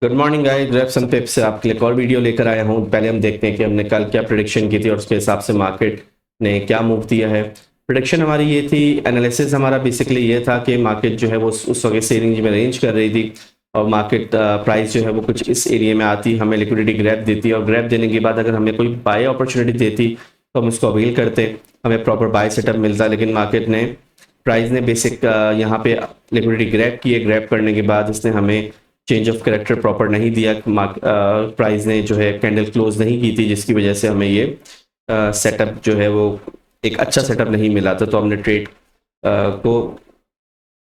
Good morning guys, grapes and पिप्स से आपके लिए एक और वीडियो लेकर आया हूँ। पहले हम देखते हैं कि हमने कल क्या प्रेडिक्शन की थी और उसके हिसाब से मार्केट ने क्या मूव दिया है। प्रेडिक्शन हमारी ये थी, एनालिसिस हमारा बेसिकली ये था कि मार्केट जो है वो उस वक्त से रेंज में रेंज कर रही थी और मार्केट प्राइस जो है वो कुछ इस एरिया में आती, हमें लिक्विडिटी ग्रैप देती और ग्रैप देने के बाद अगर हमें कोई बाय अपॉर्चुनिटी देती तो हम उसको अवेल करते, हमें प्रॉपर बाय सेटअप मिलता। लेकिन मार्केट ने प्राइस ने बेसिक यहाँ पे लिक्विडिटी ग्रैप की है। ग्रैप करने के बाद इसने हमें चेंज ऑफ कैरेक्टर प्रॉपर नहीं दिया। प्राइस ने जो है कैंडल क्लोज नहीं की थी, जिसकी वजह से हमें ये सेटअप जो है वो एक अच्छा सेटअप नहीं मिला था। तो हमने ट्रेड को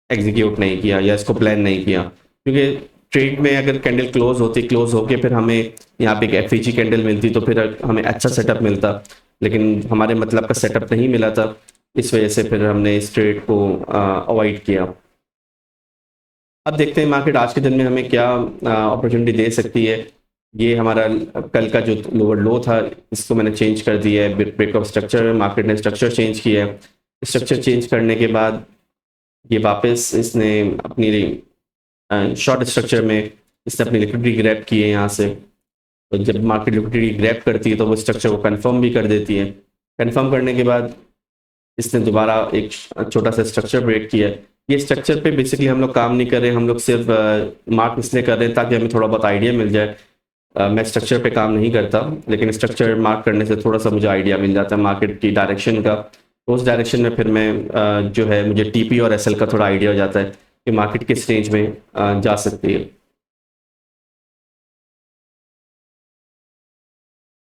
एग्जीक्यूट नहीं किया या इसको प्लान नहीं किया, क्योंकि ट्रेड में अगर कैंडल क्लोज होती, क्लोज होके फिर हमें यहाँ पे एक एफईजी कैंडल मिलती तो फिर हमें अच्छा सेटअप मिलता, लेकिन हमारे मतलब का सेटअप नहीं मिला था। इस वजह से फिर हमने इस ट्रेड को अवॉइड किया। अब देखते हैं मार्केट आज के दिन में हमें क्या अपॉर्चुनिटी दे सकती है। ये हमारा कल का जो लोअर लो था, इसको मैंने चेंज कर दिया है। ब्रेकअप स्ट्रक्चर में मार्केट ने स्ट्रक्चर चेंज किया है। स्ट्रक्चर चेंज करने के बाद ये वापस इसने अपनी शॉर्ट स्ट्रक्चर में इसने अपनी लिक्विडिटी ग्रैब की है यहाँ से। तो जब मार्केट लिक्विडिटी ग्रैब करती है तो वो स्ट्रक्चर को कंफर्म भी कर देती है। कंफर्म करने के बाद इसने दोबारा एक छोटा सा स्ट्रक्चर ब्रेक किया है। ये स्ट्रक्चर पे बेसिकली हम लोग काम नहीं कर रहे हैं, हम लोग सिर्फ मार्क इसलिए कर रहे हैं ताकि हमें थोड़ा बहुत आइडिया मिल जाए। मैं स्ट्रक्चर पे काम नहीं करता, लेकिन स्ट्रक्चर मार्क करने से थोड़ा सा मुझे आइडिया मिल जाता है मार्केट की डायरेक्शन का। तो उस डायरेक्शन में फिर मैं जो है मुझे टीपी और एसएल का थोड़ा आइडिया हो जाता है कि मार्केट किस रेंज में जा सकती है।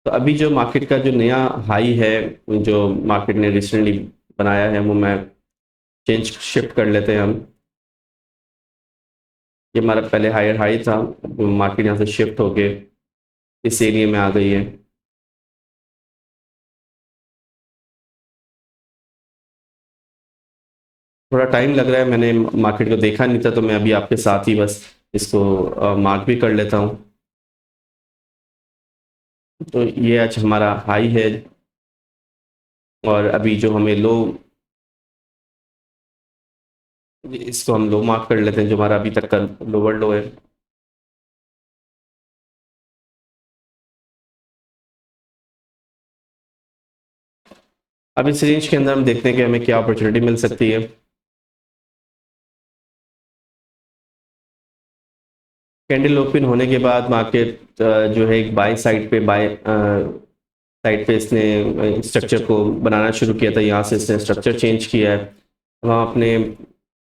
तो अभी जो मार्केट का जो नया हाई है, जो मार्केट ने रिसेंटली बनाया है, वो मैं चेंज शिफ्ट कर लेते हैं हम। ये हमारा पहले हायर हाई था, मार्केट यहाँ से शिफ्ट होके इस एरिया में आ गई है। थोड़ा टाइम लग रहा है, मैंने मार्केट को देखा नहीं था, तो मैं अभी आपके साथ ही बस इसको मार्क भी कर लेता हूँ। तो ये आज हमारा हाई है और अभी जो हमें लो, इसको हम लो मार्क कर लेते हैं, जो हमारा अभी तक का लोअर लो है। अब इस रेंज के अंदर हम देखते हैं कि हमें क्या अपॉर्चुनिटी मिल सकती है। कैंडल ओपन होने के बाद मार्केट जो है एक बाय साइड पे बाय साइड पे इसने स्ट्रक्चर को बनाना शुरू किया था। यहाँ से इसने स्ट्रक्चर चेंज किया है। हम अपने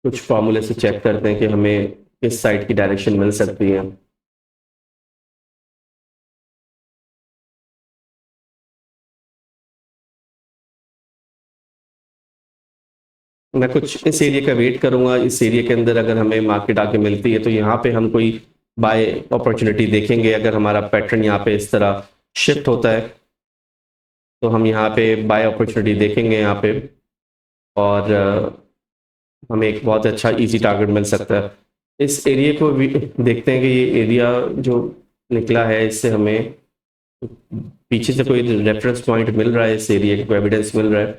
कुछ फार्मूले से चेक करते हैं कि हमें किस साइड की डायरेक्शन मिल सकती है। मैं कुछ इस एरिया का वेट करूंगा। इस एरिया के अंदर अगर हमें मार्केट आके मिलती है तो यहाँ पे हम कोई बाय अपॉर्चुनिटी देखेंगे। अगर हमारा पैटर्न यहाँ पे इस तरह शिफ्ट होता है तो हम यहाँ पे बाय अपॉर्चुनिटी देखेंगे यहाँ पे, और हमें एक बहुत अच्छा इजी टारगेट मिल सकता है। इस एरिया को भी देखते हैं कि ये एरिया जो निकला है, इससे हमें पीछे से कोई रेफरेंस पॉइंट मिल रहा है, इस एरिया को एविडेंस मिल रहा है।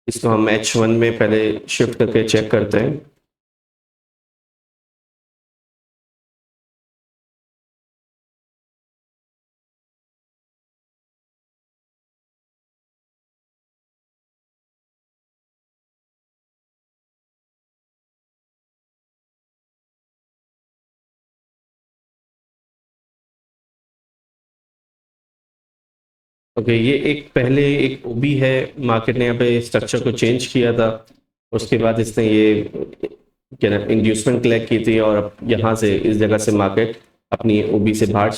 इसको हम H1 में पहले शिफ्ट करके चेक करते हैं। ओके, ये एक पहले एक ओबी है। मार्केट ने यहाँ पे स्ट्रक्चर को चेंज किया था, उसके बाद इसने ये क्या ना इंड्यूसमेंट कलेक्ट की थी और अब यहाँ से इस जगह से मार्केट अपनी ओबी से बाहर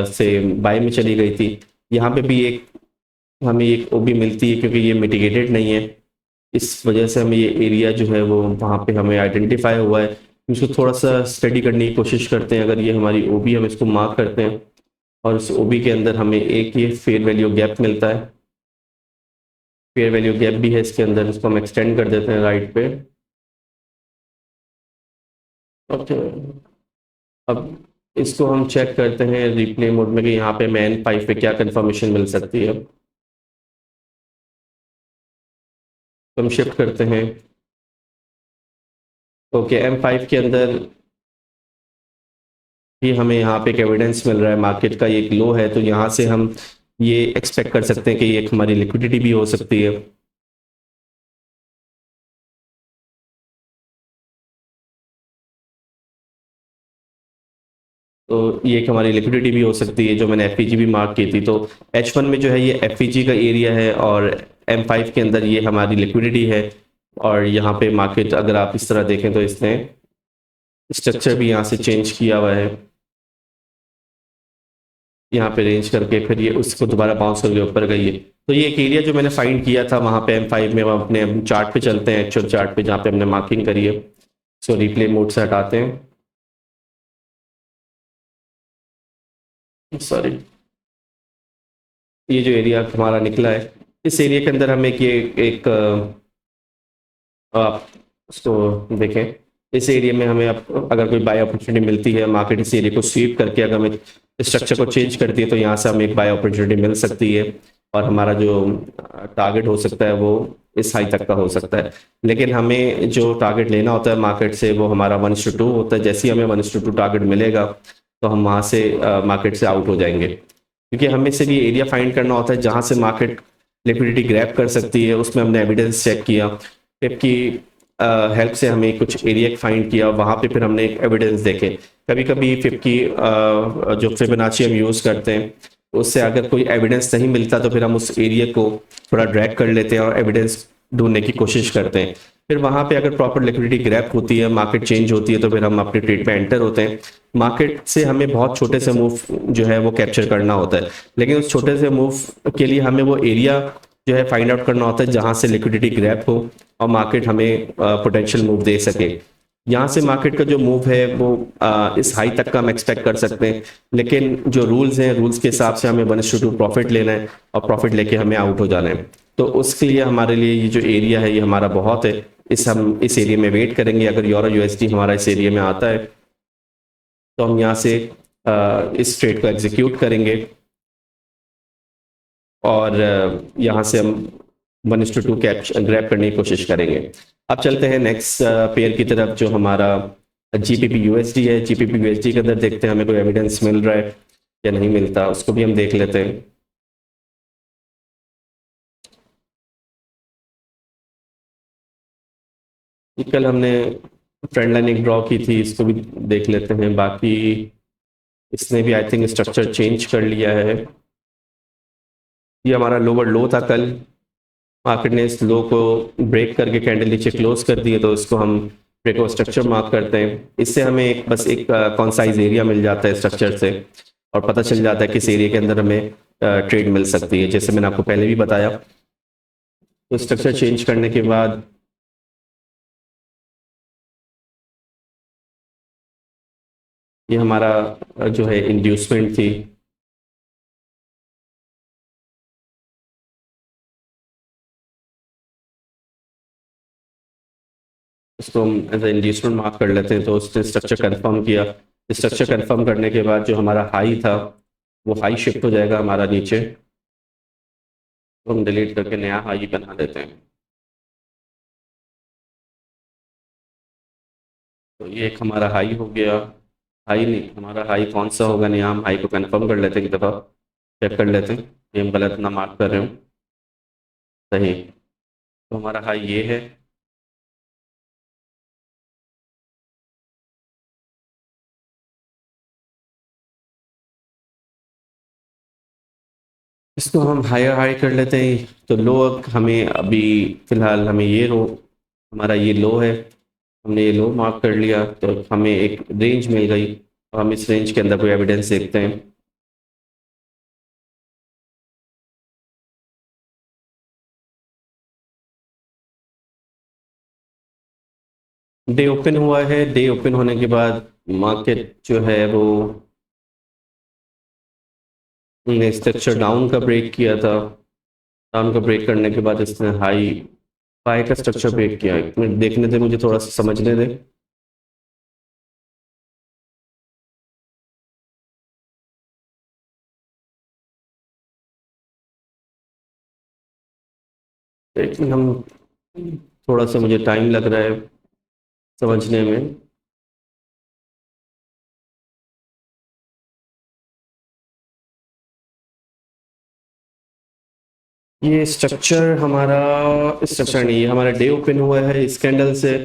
से बाय में चली गई थी। यहाँ पे भी एक हमें एक ओबी मिलती है, क्योंकि ये मिटिगेटेड नहीं है। इस वजह से हमें ये एरिया जो है वो वहाँ पे हमें आइडेंटिफाई हुआ है। इसको थोड़ा सा स्टडी करने की कोशिश करते हैं। अगर ये हमारी ओबी, हम इसको मार्क करते हैं और उस ओबी के अंदर हमें एक ये फेयर वैल्यू गैप मिलता है। फेयर वैल्यू गैप भी है इसके अंदर, इसको हम एक्सटेंड कर देते हैं राइट पे। ओके, अब इसको हम चेक करते हैं रिप्ले मोड में कि यहाँ पे मैं N5 पे क्या कंफर्मेशन मिल सकती है। तो हम शिफ्ट करते हैं। ओके, M5 के अंदर कि हमें यहाँ पे एक एविडेंस मिल रहा है मार्केट का, ये एक लो है, तो यहाँ से हम ये एक्सपेक्ट कर सकते हैं कि ये एक हमारी लिक्विडिटी भी हो सकती है। तो ये एक हमारी लिक्विडिटी भी हो सकती है, जो मैंने एफ भी मार्क की थी। तो H1 में जो है ये एफ का एरिया है, और M5 के अंदर ये हमारी लिक्विडिटी है। और यहाँ पे मार्केट अगर आप इस तरह देखें तो इसने स्ट्रक्चर भी यहाँ से चेंज किया हुआ है, यहाँ पे रेंज करके फिर ये उसको दोबारा बाउंस करके ऊपर गई है। तो ये एक एरिया जो मैंने फाइंड किया था वहाँ पे M5 में, हम अपने चार्ट पे चलते हैं, एक्चुअल चार्ट पे जहाँ पे हमने मार्किंग करी है। सो रिप्ले मोड से हटाते हैं, सॉरी, ये जो एरिया हमारा निकला है, इस एरिया के अंदर हम एक आप उसको देखें, इस एरिया में हमें अब अगर कोई बाय अपॉर्चुनिटी मिलती है, मार्केट इस एरिया को स्वीप करके अगर हमें स्ट्रक्चर को चेंज करती है, तो यहाँ से हमें एक बाय अपॉर्चुनिटी मिल सकती है, और हमारा जो टारगेट हो सकता है वो इस हाई तक का हो सकता है। लेकिन हमें जो टारगेट लेना होता है मार्केट से, वो हमारा 1:2 होता है। जैसे ही हमें 1:2 टारगेट मिलेगा, तो हम वहाँ से मार्केट से आउट हो जाएंगे, क्योंकि हमें सिर्फ ये एरिया फाइंड करना होता है जहाँ से मार्केट लिक्विडिटी ग्रैब कर सकती है। उसमें हमने एविडेंस चेक किया, फिर की हेल्प से हमें कुछ एरिया फाइंड किया, वहाँ पे फिर हमने एक एविडेंस देखे। कभी कभी फिर की जो फिबोनाची हम यूज़ करते हैं, उससे अगर कोई एविडेंस नहीं मिलता तो फिर हम उस एरिया को थोड़ा ड्रैग कर लेते हैं और एविडेंस ढूंढने की कोशिश करते हैं। फिर वहाँ पे अगर प्रॉपर लिक्विडिटी ग्रैप होती है, मार्केट चेंज होती है, तो फिर हम अपने ट्रेड में एंटर होते हैं। मार्केट से हमें बहुत छोटे से मूव जो है वो कैप्चर करना होता है, लेकिन उस छोटे से मूव के लिए हमें वो एरिया जो है फाइंड आउट करना होता है जहाँ से लिक्विडिटी ग्रैप हो और मार्केट हमें पोटेंशियल मूव दे सके। यहाँ से मार्केट का जो मूव है वो इस हाई तक का हम एक्सपेक्ट कर सकते हैं, लेकिन जो रूल्स हैं, रूल्स के हिसाब से हमें 1:2 प्रॉफिट लेना है और प्रॉफिट लेके हमें आउट हो जाना है। तो उसके लिए हमारे लिए ये जो एरिया है ये हमारा बहुत है, हम इस एरिया में वेट करेंगे। अगर यूरो USD हमारा इस एरिया में आता है, तो हम यहाँ से इस ट्रेड को एग्जीक्यूट करेंगे, और यहाँ से हम 1:2 कैप्च ग्रैब करने की कोशिश करेंगे। अब चलते हैं नेक्स्ट पेयर की तरफ, जो हमारा GBP USD है। GBP USD के अंदर देखते हैं हमें कोई एविडेंस मिल रहा है या नहीं मिलता, उसको भी हम देख लेते हैं। कल हमने ट्रेंड लाइन एक ड्रॉ की थी, इसको भी देख लेते हैं। बाकी इसने भी आई थिंक स्ट्रक्चर चेंज कर लिया है। ये हमारा लोअर लो था कल, मार्केट ने इस लो को ब्रेक करके कैंडल नीचे क्लोज कर दिए, तो इसको हम ब्रेक ऑफ स्ट्रक्चर मार्क करते हैं। इससे हमें बस एक कॉन्साइज एरिया मिल जाता है स्ट्रक्चर से, और पता चल जाता है किस एरिया के अंदर हमें ट्रेड मिल सकती है, जैसे मैंने आपको पहले भी बताया। तो स्ट्रक्चर चेंज करने के बाद ये हमारा जो है इंड्यूसमेंट थी। इसको हम एज ए इंड्यूसमेंट मार्क कर लेते हैं। तो उसने स्ट्रक्चर कंफर्म किया। स्ट्रक्चर कंफर्म करने के बाद जो हमारा हाई था वो हाई शिफ्ट हो जाएगा हमारा नीचे, तो हम डिलीट करके नया हाई बना देते हैं। तो ये एक हमारा हाई हो गया। हाई नहीं, हमारा हाई कौन सा होगा, नहीं, हम हाई को कंफर्म कर लेते हैं, एक दफ़ा चेक कर लेते हैं कि हम गलत ना मार्क कर रहे हो। सही, तो हमारा हाई ये है। इसको हम हायर हाई कर लेते हैं। तो लो हमें अभी फ़िलहाल हमें ये रो, हमारा ये लो है, हमने ये लो मार्क कर लिया, तो हमें एक रेंज मिल गई, और हम इस रेंज के अंदर कोई एविडेंस देखते हैं। डे ओपन हुआ है। डे ओपन होने के बाद मार्केट जो है वो ने स्ट्रक्चर डाउन का ब्रेक किया था। डाउन का ब्रेक करने के बाद इसने हाई बाय का स्ट्रक्चर ब्रेक किया। एक मिनट देखने दे, मुझे थोड़ा सा समझने दे। लेकिन हम थोड़ा सा मुझे टाइम लग रहा है समझने में। ये स्ट्रक्चर हमारा स्ट्रक्चर नहीं है, हमारा डे ओपन हुआ है इस कैंडल से,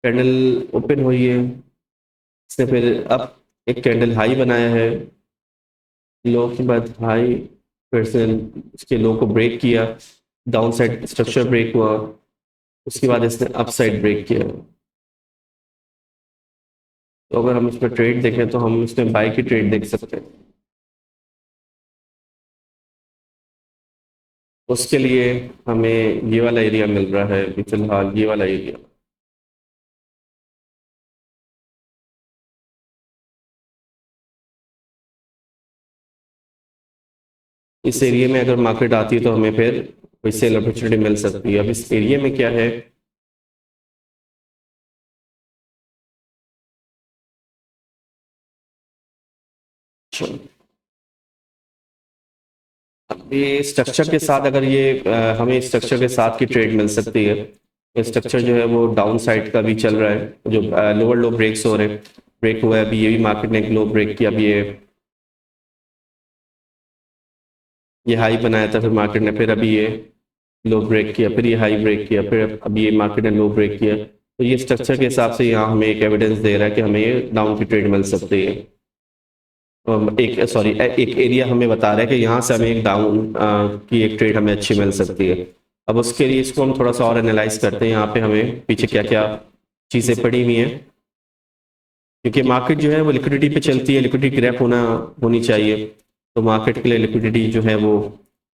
कैंडल ओपन हुई है, इसने फिर अब एक कैंडल हाई बनाया है, लो के बाद हाई, फिर से इसके लो को ब्रेक किया, डाउन साइड स्ट्रक्चर ब्रेक हुआ, उसके बाद इसने अप साइड ब्रेक किया। तो अगर हम इसमें ट्रेड देखें तो हम इसमें बाय की ट्रेड देख सकते हैं। उसके लिए हमें ये वाला एरिया मिल रहा है अभी फिलहाल, ये वाला एरिया। इस एरिया में अगर मार्केट आती है तो हमें फिर कोई सेल अपॉर्चुनिटी मिल सकती है। अब इस एरिया में क्या है, ये स्ट्रक्चर के साथ अगर ये हमें स्ट्रक्चर के साथ की ट्रेड मिल सकती है। ये स्ट्रक्चर जो है वो डाउन साइड का भी चल रहा है, जो लोअर लो ब्रेक्स हो रहे हैं, ब्रेक हुआ है अभी, ये भी मार्केट ने एक लो ब्रेक किया, अभी ये हाई बनाया था, फिर मार्केट ने फिर अभी ये लो ब्रेक किया, फिर ये हाई ब्रेक किया, फिर अभी ये मार्केट ने लो ब्रेक किया। तो ये स्ट्रक्चर के हिसाब से यहाँ हमें एक एविडेंस दे रहा है कि हमें ये डाउन की ट्रेड मिल सकती है। एक सॉरी एक एरिया हमें बता रहा है कि यहाँ से हमें एक डाउन की एक ट्रेड हमें अच्छी मिल सकती है। अब उसके लिए इसको हम थोड़ा सा और एनालाइज करते हैं, यहाँ पे हमें पीछे क्या क्या चीज़ें पड़ी हुई हैं, क्योंकि मार्केट जो है वो लिक्विडिटी पे चलती है, लिक्विडिटी ग्रैप होनी चाहिए। तो मार्केट के लिए लिक्विडिटी जो है वो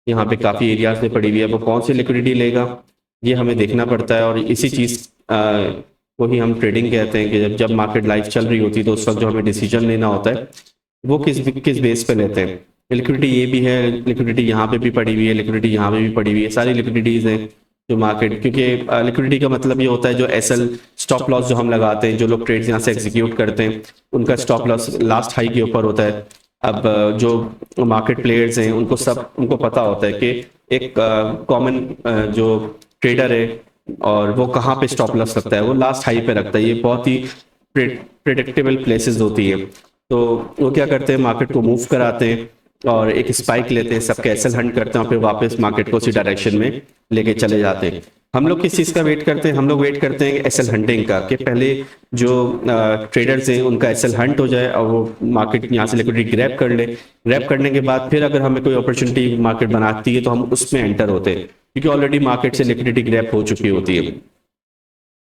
यहाँ पे काफ़ी एरियाज में पड़ी हुई है, वो कौन सी लिक्विडिटी लेगा ये हमें देखना पड़ता है। और इसी चीज़ को ही हम ट्रेडिंग कहते हैं कि जब मार्केट लाइफ चल रही होती है तो उस वक्त जो हमें डिसीजन लेना होता है वो किस बेस पे लेते हैं। लिक्विडिटी ये भी है, लिक्विडिटी यहाँ पे भी पड़ी हुई है, लिक्विडिटी यहाँ पे भी पड़ी हुई है, सारी लिक्विडिटीज़ हैं जो मार्केट, क्योंकि लिक्विडिटी का मतलब ये होता है जो एसएल स्टॉप लॉस जो हम लगाते हैं, जो लोग ट्रेड्स यहाँ से एग्जीक्यूट करते हैं उनका स्टॉप लॉस लास्ट हाई के ऊपर होता है। अब जो मार्केट प्लेयर्स हैं उनको पता होता है कि एक कॉमन जो ट्रेडर है और वो कहाँ पे स्टॉप लॉस रखता है, वो लास्ट हाई पे रखता है। ये बहुत ही प्रिडिक्टेबल प्लेसेस होती है। तो वो क्या करते हैं, मार्केट को मूव कराते हैं और एक स्पाइक लेते हैं, सबके एसएल हंट करते हैं और फिर वापस मार्केट को उसी डायरेक्शन में लेके चले जाते हैं। हम लोग किस चीज़ का वेट करते हैं, हम लोग वेट करते हैं एसएल हंटिंग का, कि पहले जो ट्रेडर्स हैं उनका एसएल हंट हो जाए और वो मार्केट यहाँ से लिक्विडिटी ग्रैब कर ले। ग्रैब करने के बाद फिर अगर हमें कोई अपॉर्चुनिटी मार्केट बनाती है तो हम उसमें एंटर होते हैं, क्योंकि ऑलरेडी मार्केट से लिक्विडिटी ग्रैब हो चुकी होती है।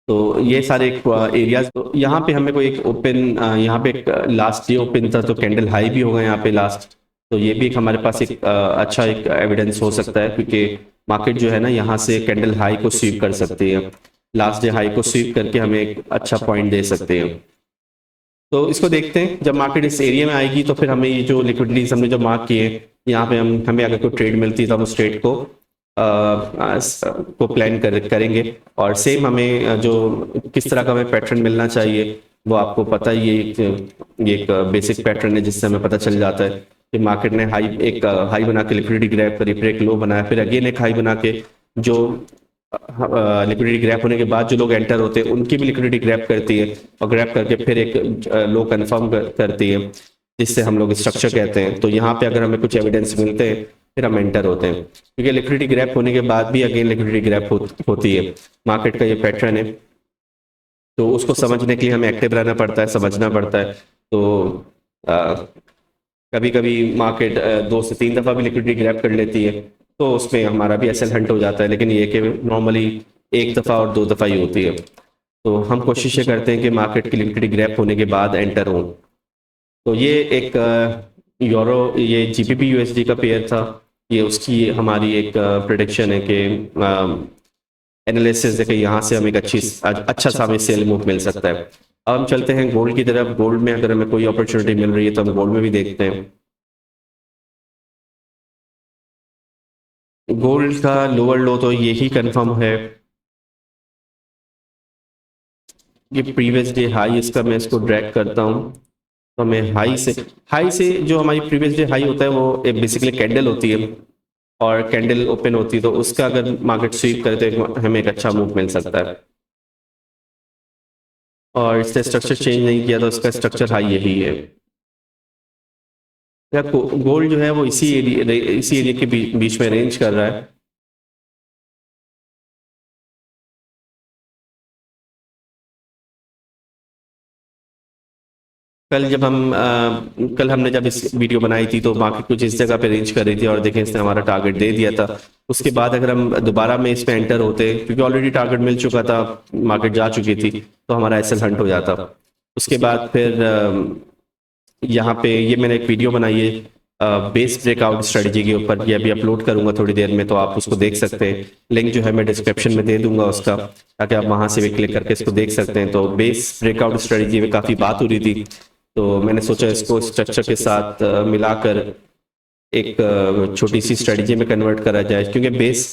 तो ये सारे एरियाज, तो यहाँ पे हमें कोई एक ओपन, यहाँ पे लास्ट डे ओपन था तो कैंडल हाई भी होगा यहाँ पे लास्ट। तो ये भी एक हमारे पास एक अच्छा एक एविडेंस हो सकता है, क्योंकि मार्केट जो है ना यहाँ से कैंडल हाई को स्वीप कर सकती है, लास्ट डे हाई को स्वीप करके हमें एक अच्छा पॉइंट दे सकते हैं। तो इसको देखते हैं, जब मार्केट इस एरिया में आएगी तो फिर हमें ये जो लिक्विडिटीज हमने जो मार्क किए यहाँ पे हमें अगर कोई ट्रेड मिलती है तो हम उस ट्रेड को प्लान करेंगे। और सेम हमें जो किस तरह का हमें पैटर्न मिलना चाहिए वो आपको पता ही है, ये एक बेसिक पैटर्न है जिससे हमें पता चल जाता है कि मार्केट ने एक हाई बना के लिक्विडिटी ग्रैब करी, फिर एक लो बनाया, फिर अगेन एक हाई बना के जो लिक्विडिटी ग्रैप होने के बाद जो लोग एंटर होते हैं उनकी भी लिक्विडिटी ग्रैप करती है और ग्रैप करके फिर एक लो कन्फर्म करती है, जिससे हम लोग स्ट्रक्चर कहते हैं। तो यहाँ पे अगर हमें कुछ एविडेंस मिलते हैं फिर हम एंटर होते हैं, क्योंकि लिक्विडिटी ग्रैप होने के बाद भी अगेन लिक्विडिटी ग्रैप होती है। मार्केट का ये पैटर्न है, तो उसको समझने के लिए हमें एक्टिव रहना पड़ता है, समझना पड़ता है। तो कभी कभी मार्केट 2 से 3 दफ़ा भी लिक्विडिटी ग्रैप कर लेती है तो उसमें हमारा भी एसएल हंट हो जाता है, लेकिन ये कि नॉर्मली 1 दफ़ा और 2 दफ़ा ही होती है। तो हम कोशिश ये करते हैं कि मार्केट की लिक्विडिटी ग्रैप होने के बाद एंटर हों। तो ये एक ये जीबीपी यूएसडी का पेयर था, ये उसकी हमारी एक प्रेडिक्शन है कि एनालिसिस है कि यहाँ से हमें एक अच्छा सा हमें सेल मूव मिल सकता है। अब हम चलते हैं गोल्ड की तरफ। गोल्ड में अगर हमें कोई अपॉर्चुनिटी मिल रही है तो हम गोल्ड में भी देखते हैं। गोल्ड का लोअर लो तो यही कंफर्म है, ये प्रीवियस डे हाई, इसका मैं इसको ड्रैग करता हूँ तो हमें हाई से जो हमारी प्रीवियस डे हाई होता है वो एक बेसिकली कैंडल होती है और कैंडल ओपन होती है, तो उसका अगर मार्केट स्वीप करे तो हमें एक अच्छा मूव मिल सकता है। और इसने स्ट्रक्चर चेंज नहीं किया तो इसका स्ट्रक्चर हाई यही है। गोल्ड जो है वो इसी एरिया के बीच में रेंज कर रहा है। कल हमने जब इस वीडियो बनाई थी तो मार्केट कुछ इस जगह पे रेंज कर रही थी और देखें इसने हमारा टारगेट दे दिया था। उसके बाद अगर हम दोबारा में इस पे एंटर होते, क्योंकि ऑलरेडी टारगेट मिल चुका था, मार्केट जा चुकी थी, तो हमारा एसएल हंट हो जाता। उसके बाद फिर यहाँ पे ये मैंने एक वीडियो बनाई है बेस ब्रेकआउट स्ट्रेटजी के ऊपर, ये अभी अपलोड करूंगा थोड़ी देर में, तो आप उसको देख सकते हैं। लिंक जो है मैं डिस्क्रिप्शन में दे दूंगा उसका, ताकि आप वहां से भी क्लिक करके इसको देख सकते हैं। तो बेस ब्रेकआउट स्ट्रेटजी में काफ़ी बात हो रही थी, तो मैंने सोचा इसको स्ट्रक्चर के साथ मिलाकर एक छोटी सी स्ट्रेटजी में कन्वर्ट करा जाए, क्योंकि बेस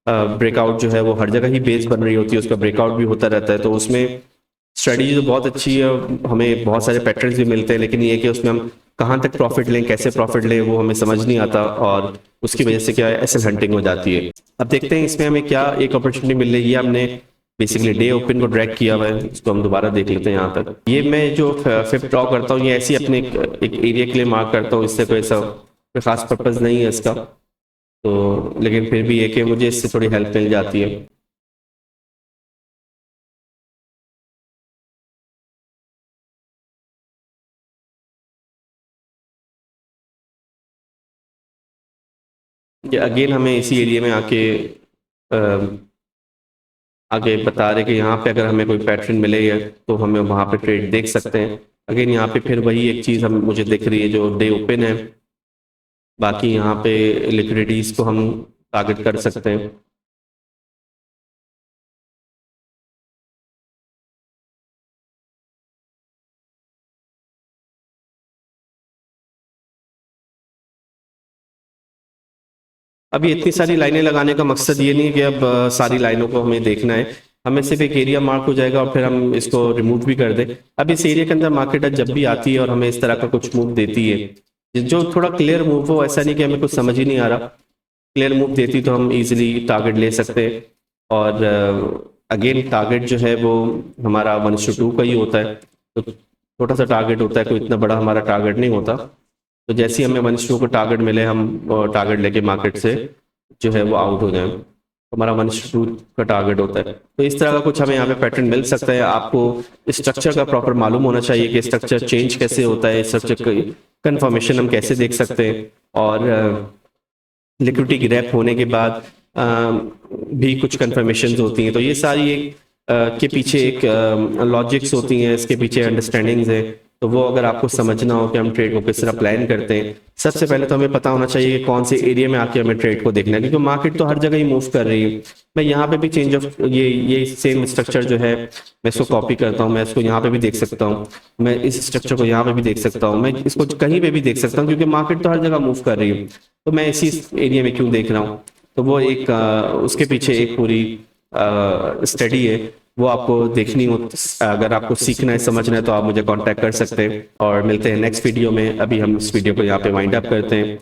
ब्रेकआउट जो है वो हर जगह ही बेस बन रही होती है, उसका ब्रेकआउट भी होता रहता है। तो उसमें स्ट्रेटजी तो बहुत अच्छी है, हमें बहुत सारे पैटर्न्स भी मिलते हैं, लेकिन ये कि उसमें हम कहाँ तक प्रॉफिट लें, कैसे प्रॉफिट लें, वो हमें समझ नहीं आता, और उसकी वजह से क्या है एसएल हंटिंग हो जाती है। अब देखते हैं इसमें हमें क्या एक अपॉर्चुनिटी मिल रही है। हमने बेसिकली डे ओपन को ड्रैग किया हुआ है, इसको हम दोबारा देख लेते हैं। यहाँ तक ये मैं जो फिफ्थ ड्रॉ करता हूँ, ये ऐसी अपने एक एरिया के लिए मार्क करता हूँ, इससे कोई ऐसा कोई खास पर्पज़ नहीं है इसका, तो लेकिन फिर भी ये कि मुझे इससे थोड़ी हेल्प मिल जाती है। ये अगेन हमें इसी एरिया में आके आगे बता रहे कि यहाँ पे अगर हमें कोई पैटर्न मिलेगा तो हमें वहाँ पे ट्रेड देख सकते हैं। अगेन यहाँ पे फिर वही एक चीज़ हम मुझे दिख रही है जो डे ओपन है, बाकी यहाँ पे लिक्विडिटीज़ को हम टारगेट कर सकते हैं। अब ये इतनी सारी लाइनें लगाने का मकसद ये नहीं है कि अब सारी लाइनों को हमें देखना है, हमें सिर्फ एक एरिया मार्क हो जाएगा और फिर हम इसको रिमूव भी कर दें। अब इस एरिया के अंदर मार्केट जब भी आती है और हमें इस तरह का कुछ मूव देती है जो थोड़ा क्लियर मूव हो, ऐसा नहीं कि हमें कुछ समझ ही नहीं आ रहा, क्लियर मूव देती तो हम इजीली टारगेट ले सकते हैं। और अगेन टारगेट जो है वो हमारा 1:2 का ही होता है, तो छोटा सा टारगेट होता है, कोई इतना बड़ा हमारा टारगेट नहीं होता। तो जैसे ही हमें 1:2 को टारगेट मिले, हम टारगेट लेके मार्केट से जो है वो आउट हो जाए, हमारा 1:2 का टारगेट होता है। तो इस तरह का कुछ हमें यहाँ पे पैटर्न मिल सकता है। आपको स्ट्रक्चर का प्रॉपर मालूम होना चाहिए कि स्ट्रक्चर चेंज कैसे होता है, स्ट्रक्चर की कंफर्मेशन हम कैसे देख सकते हैं, और लिक्विडिटी ग्रैप होने के बाद भी कुछ कंफर्मेशन होती हैं। तो ये सारी एक के पीछे एक लॉजिक्स होती हैं, इसके पीछे अंडरस्टैंडिंग्स है। तो वो अगर आपको समझना हो कि हम ट्रेड को किस तरह प्लान करते हैं, सबसे पहले तो हमें पता होना चाहिए कि कौन से एरिया में आके हमें ट्रेड को देखना है, क्योंकि मार्केट तो हर जगह ही मूव कर रही है। मैं यहाँ पे भी चेंज ऑफ ये सेम स्ट्रक्चर जो है मैं इसको कॉपी करता हूँ, मैं इसको यहाँ पे भी देख सकता हूँ, मैं इस स्ट्रक्चर को यहाँ पे भी देख सकता हूँ, मैं इसको कहीं पे भी देख सकता हूँ, क्योंकि मार्केट तो हर जगह मूव कर रही है। तो मैं इसी एरिया में क्यों देख रहा हूँ, तो वो एक उसके पीछे एक पूरी स्टडी है, वो आपको देखनी हो। अगर आपको सीखना है, समझना है, तो आप मुझे कांटेक्ट कर सकते हैं, और मिलते हैं नेक्स्ट वीडियो में। अभी हम इस वीडियो को यहाँ पे वाइंड अप करते हैं।